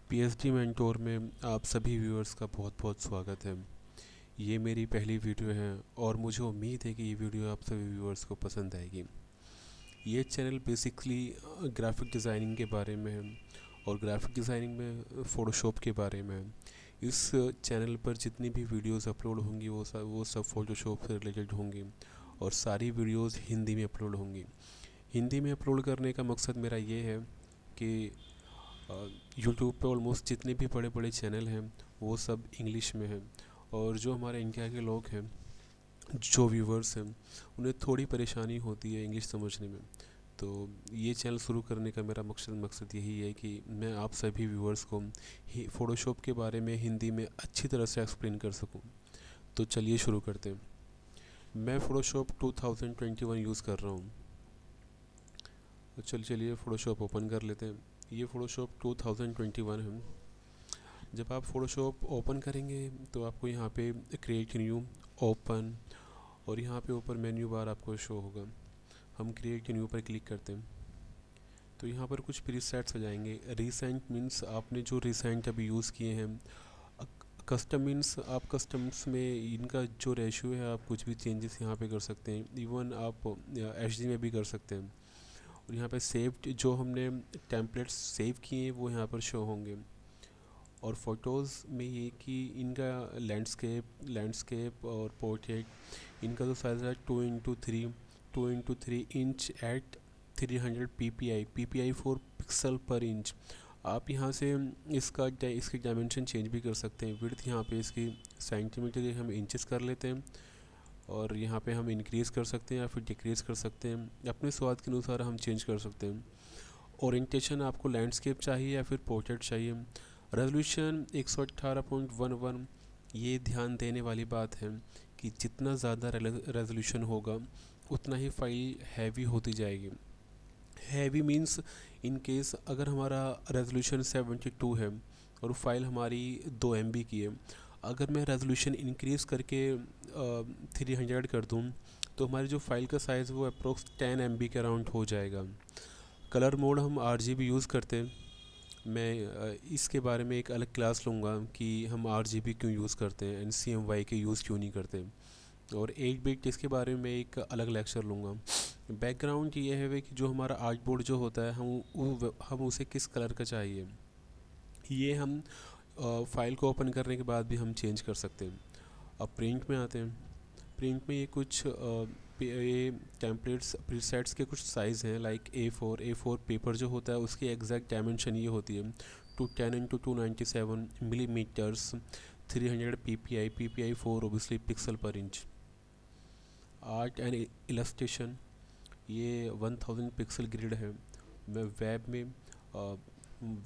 PhD mentor में आप सभी व्यूअर्स का बहुत बहुत स्वागत है। ये मेरी पहली वीडियो है और मुझे उम्मीद है कि ये वीडियो आप सभी व्यूअर्स को पसंद आएगी। ये चैनल बेसिकली ग्राफिक डिज़ाइनिंग के बारे में है और ग्राफिक डिज़ाइनिंग में फ़ोटोशॉप के बारे में है। इस चैनल पर जितनी भी वीडियोस अपलोड होंगी वो सब फ़ोटोशॉप से रिलेटेड होंगी और सारी वीडियोस हिंदी में अपलोड होंगी। हिंदी में अपलोड करने का मकसद मेरा ये है कि यूट्यूब पे ऑलमोस्ट जितने भी बड़े बड़े चैनल हैं वो सब इंग्लिश में हैं और जो हमारे इंडिया के लोग हैं, जो व्यूवर्स हैं, उन्हें थोड़ी परेशानी होती है इंग्लिश समझने में। तो ये चैनल शुरू करने का मेरा मकसद यही है कि मैं आप सभी व्यूवर्स को फ़ोटोशॉप के बारे में हिंदी में अच्छी तरह से एक्सप्लेन कर सकूं। तो चलिए शुरू करते हैं। मैं फ़ोटोशॉप 2021 यूज़ कर रहा हूँ। चलिए फ़ोटोशॉप ओपन कर लेते हैं। ये फ़ोटोशॉप 2021 है। जब आप फ़ोटोशॉप ओपन करेंगे तो आपको यहाँ पे क्रिएट न्यू, ओपन और यहाँ पे ऊपर मेन्यू बार आपको शो होगा। हम क्रिएट न्यू पर क्लिक करते हैं तो यहाँ पर कुछ प्रीसेट्स आ जाएंगे। रिसेंट मीन्स आपने जो रिसेंट अभी यूज़ किए हैं। कस्टम मीन्स आप कस्टम्स में इनका जो रेशियो है आप कुछ भी चेंजेस यहाँ पे कर सकते हैं। इवन आप एचडी में भी कर सकते हैं। और यहाँ पे सेव्ड जो हमने टेम्पलेट्स सेव किए हैं वो यहाँ पर शो होंगे। और फ़ोटोज़ में ये कि इनका लैंडस्केप और पोर्ट्रेट, इनका जो साइज़ है 2x3 inch at 300 ppi for pixel per inch. आप यहाँ से इसकी डायमेंशन चेंज भी कर सकते हैं। विड्थ यहाँ पे इसकी सेंटीमीटर हम इंचेस कर लेते हैं और यहाँ पे हम इंक्रीज़ कर सकते हैं या फिर डिक्रीज़ कर सकते हैं। अपने स्वाद के अनुसार हम चेंज कर सकते हैं। ओरिएंटेशन आपको लैंडस्केप चाहिए या फिर पोर्ट्रेट चाहिए। रेजोल्यूशन 118.11। ये ध्यान देने वाली बात है कि जितना ज़्यादा रेजोल्यूशन होगा उतना ही फाइल हैवी होती जाएगी। हैवी मींस इन केस अगर हमारा रेजोल्यूशन 72 है और फाइल हमारी 2 MB की है, अगर मैं रेजोल्यूशन इंक्रीज़ करके 300 कर दूँ तो हमारी जो फाइल का साइज़ वो अप्रोक्स 10 MB के अराउंड हो जाएगा। कलर मोड हम RGB यूज़ करते हैं। मैं इसके बारे में एक अलग क्लास लूँगा कि हम RGB क्यों यूज़ करते हैं, NCMY के यूज़ क्यों नहीं करते। और 8 बिट इसके बारे में एक अलग लेक्चर लूँगा। बैकग्राउंड ये है कि जो हमारा आर्ट बोर्ड जो होता है हम उसे किस कलर का चाहिए, ये हम फाइल को ओपन करने के बाद भी हम चेंज कर सकते हैं। अब प्रिंट में आते हैं। प्रिंट में ये कुछ ये टेम्पलेट्स प्रीसेट्स के कुछ साइज़ हैं, लाइक A4 पेपर जो होता है उसकी एग्जैक्ट डायमेंशन ये होती है 210x297 millimetres 300 ppi for obviously pixel per inch. Art and illustration ये 1000 पिक्सल ग्रिड है। मैं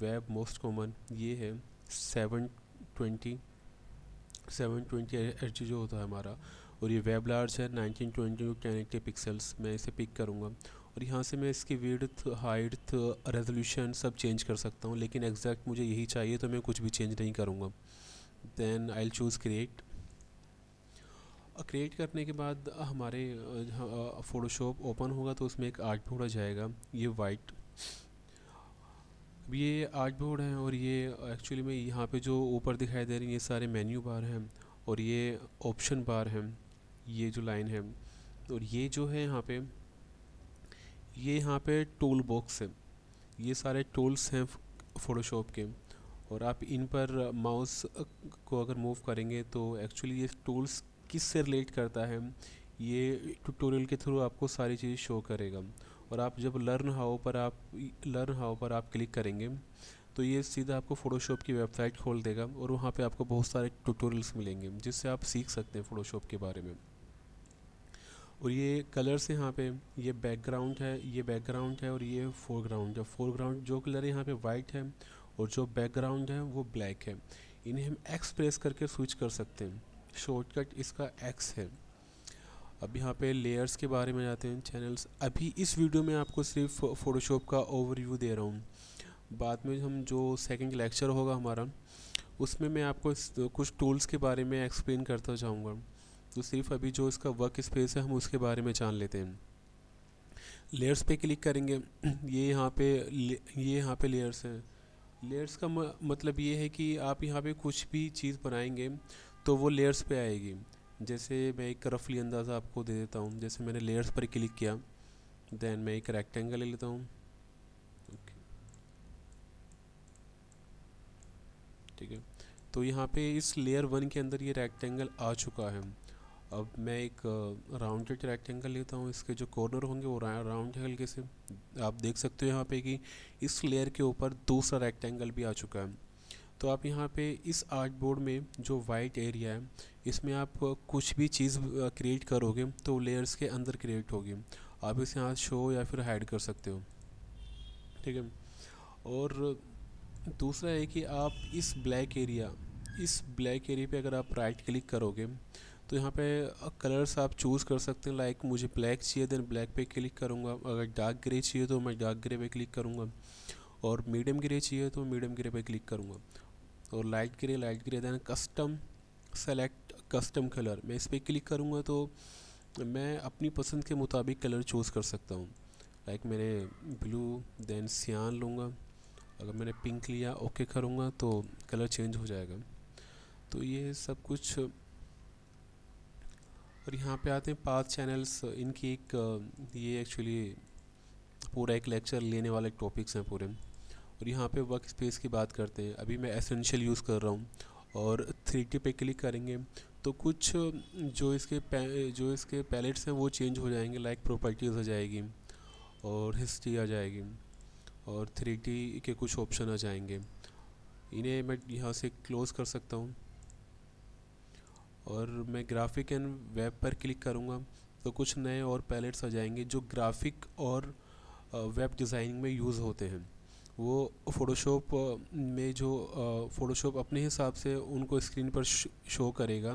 वेब मोस्ट कॉमन ये है 720 एच जो होता है हमारा। और ये वेब लार्ज है 1920x1080 पिक्सल्स। मैं इसे पिक करूँगा और यहाँ से मैं इसकी विड्थ, हाइट, रेजोल्यूशन सब चेंज कर सकता हूँ, लेकिन एग्जैक्ट मुझे यही चाहिए तो मैं कुछ भी चेंज नहीं करूँगा। Then I will choose create. Create करने के बाद हमारे फ़ोटोशॉप ओपन होगा तो उसमें एक आर्ट बोर्ड आ जाएगा, ये वाइट। अब ये आर्ट बोर्ड है और ये एक्चुअली में यहाँ पे जो ऊपर दिखाई दे रही है ये सारे मेन्यू बार हैं और ये ऑप्शन बार हैं, ये जो लाइन है। और ये जो है यहाँ पे टूल बॉक्स है। ये सारे टूल्स हैं फ़ोटोशॉप के और आप इन पर माउस को अगर मूव करेंगे तो एक्चुअली ये टूल्स किस से रिलेट करता है ये ट्यूटोरियल के थ्रू आपको सारी चीज़ शो करेगा। और आप जब लर्न हाउ पर आप क्लिक करेंगे तो ये सीधा आपको फ़ोटोशॉप की वेबसाइट खोल देगा और वहाँ पे आपको बहुत सारे ट्यूटोरियल्स मिलेंगे जिससे आप सीख सकते हैं फ़ोटोशॉप के बारे में। और ये कलर्स यहाँ पे ये बैकग्राउंड है और ये फोरग्राउंड जो कलर यहाँ पे वाइट है और जो बैकग्राउंड है वो ब्लैक है। इन्हें हम एक्स प्रेस करके स्विच कर सकते हैं। शॉर्टकट इसका एक्स है। अब यहाँ पे लेयर्स के बारे में जाते हैं, चैनल्स। अभी इस वीडियो में आपको सिर्फ फ़ोटोशॉप का ओवरव्यू दे रहा हूँ। बाद में हम जो सेकंड लेक्चर होगा हमारा उसमें मैं आपको कुछ टूल्स के बारे में एक्सप्लेन करता जाऊँगा। तो सिर्फ अभी जो इसका वर्क स्पेस है हम उसके बारे में जान लेते हैं। लेयर्स पे क्लिक करेंगे। ये यहाँ पे लेयर्स हैं। लेयर्स का मतलब ये है कि आप यहाँ पे कुछ भी चीज़ बनाएंगे तो वो लेयर्स पे आएगी। जैसे मैं एक रफली अंदाज़ा आपको दे देता हूँ। जैसे मैंने लेयर्स पर क्लिक किया, देन मैं एक रेक्टेंगल ले लेता हूँ। ओके, ठीक है। तो यहाँ पे इस लेयर 1 के अंदर ये रेक्टेंगल आ चुका है। अब मैं एक राउंडेड रेक्टेंगल लेता हूँ। इसके जो कॉर्नर होंगे वो राउंड हल्के से, आप देख सकते हो यहाँ पे कि इस लेयर के ऊपर दूसरा रेक्टेंगल भी आ चुका है। तो आप यहाँ पे इस आर्ट बोर्ड में जो वाइट एरिया है, इसमें आप कुछ भी चीज़ क्रिएट करोगे तो लेयर्स के अंदर क्रिएट होगी। आप इसे यहाँ शो या फिर हाइड कर सकते हो, ठीक है। और दूसरा है कि आप इस ब्लैक एरिया पे अगर आप राइट क्लिक करोगे तो यहाँ पे कलर्स आप चूज़ कर सकते हैं। लाइक मुझे ब्लैक चाहिए, देन ब्लैक पे क्लिक करूँगा। अगर डार्क ग्रे चाहिए तो मैं डार्क ग्रे पे क्लिक करूँगा, और मीडियम ग्रे चाहिए तो मीडियम ग्रे पे क्लिक करूँगा, और light grey then custom select custom colour, मैं इस पर क्लिक करूँगा तो मैं अपनी पसंद के मुताबिक कलर चूज़ कर सकता हूँ। लाइक मैंने ब्लू देन सियान लूँगा, अगर मैंने पिंक लिया ओके करूँगा तो कलर चेंज हो जाएगा। तो ये सब कुछ। और यहाँ पे आते हैं पाथ चैनल्स, इनकी एक ये एक्चुअली पूरा एक लेक्चर लेने वाले टॉपिक्स हैं पूरे। और यहाँ पे वर्क स्पेस की बात करते हैं। अभी मैं एसेंशियल यूज़ कर रहा हूँ, और 3D पे क्लिक करेंगे तो कुछ जो इसके पैलेट्स हैं वो चेंज हो जाएंगे। लाइक प्रॉपर्टीज़ आ जाएगी, और हिस्ट्री आ जाएगी, और 3D के कुछ ऑप्शन आ जाएंगे। इन्हें मैं यहाँ से क्लोज़ कर सकता हूँ। और मैं ग्राफिक एंड वेब पर क्लिक करूँगा तो कुछ नए और पैलेट्स आ जाएंगे जो ग्राफिक और वेब डिज़ाइनिंग में यूज़ होते हैं। वो फ़ोटोशॉप में जो फ़ोटोशॉप अपने हिसाब से उनको स्क्रीन पर शो करेगा,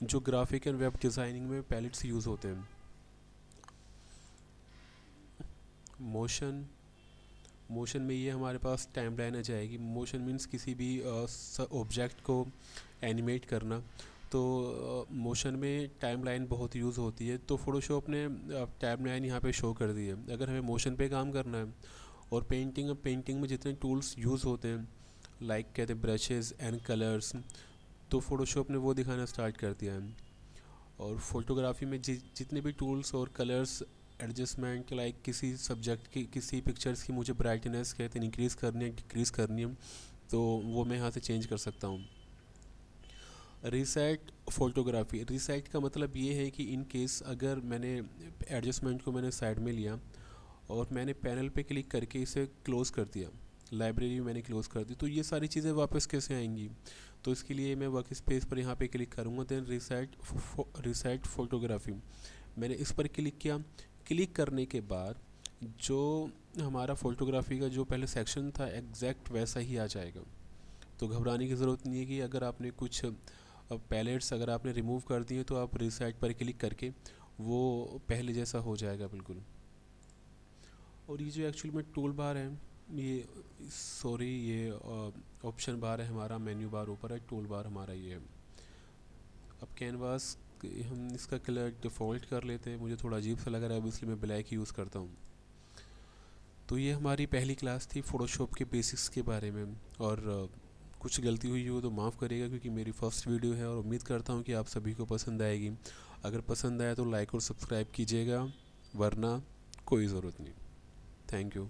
जो ग्राफिक एंड वेब डिज़ाइनिंग में पैलेट्स यूज़ होते हैं। मोशन में ये हमारे पास टाइमलाइन आ जाएगी। मोशन मीन्स किसी भी ऑब्जेक्ट को एनिमेट करना। तो मोशन में टाइमलाइन बहुत यूज़ होती है, तो फ़ोटोशॉप ने टाइमलाइन यहाँ पे शो कर दी है। अगर हमें मोशन पे काम करना है, और पेंटिंग में जितने टूल्स यूज़ होते हैं, लाइक कहते हैं ब्रशेज़ एंड कलर्स, तो फ़ोटोशॉप ने वो दिखाना स्टार्ट कर दिया है। और फोटोग्राफी में जितने भी टूल्स और कलर्स एडजस्टमेंट, लाइक किसी सब्जेक्ट की किसी पिक्चर्स की मुझे ब्राइटनेस कहते हैं इंक्रीज़ करनी है डिक्रीज़ करनी है, तो वो मैं यहाँ से चेंज कर सकता हूँ। रीसेट फोटोग्राफी, रीसेट का मतलब ये है कि इन केस अगर मैंने एडजस्टमेंट को मैंने साइड में लिया और मैंने पैनल पे क्लिक करके इसे क्लोज़ कर दिया, लाइब्रेरी मैंने क्लोज़ कर दी, तो ये सारी चीज़ें वापस कैसे आएंगी। तो इसके लिए मैं वर्क स्पेस पर यहाँ पे क्लिक करूँगा, देन रीसेट फोटोग्राफी, मैंने इस पर क्लिक किया। क्लिक करने के बाद जो हमारा फ़ोटोग्राफी का जो पहले सेक्शन था एग्जैक्ट वैसा ही आ जाएगा। तो घबराने की ज़रूरत नहीं है कि अगर आपने कुछ पैलेट्स अगर आपने रिमूव कर दिए तो आप रीसेट पर क्लिक करके वो पहले जैसा हो जाएगा बिल्कुल। और ये जो एक्चुअली में टूल बार है, ये ऑप्शन बार है हमारा, मेन्यू बार ऊपर है, टूल बार हमारा ये है। अब कैनवास हम इसका कलर डिफ़ॉल्ट कर लेते हैं, मुझे थोड़ा अजीब सा लग रहा है अब इसलिए मैं ब्लैक यूज़ करता हूँ। तो ये हमारी पहली क्लास थी फ़ोटोशॉप के बेसिक्स के बारे में। और कुछ गलती हुई हो तो माफ़ करिएगा, क्योंकि मेरी फ़र्स्ट वीडियो है, और उम्मीद करता हूँ कि आप सभी को पसंद आएगी। अगर पसंद आया तो लाइक और सब्सक्राइब कीजिएगा, वरना कोई ज़रूरत नहीं। Thank you.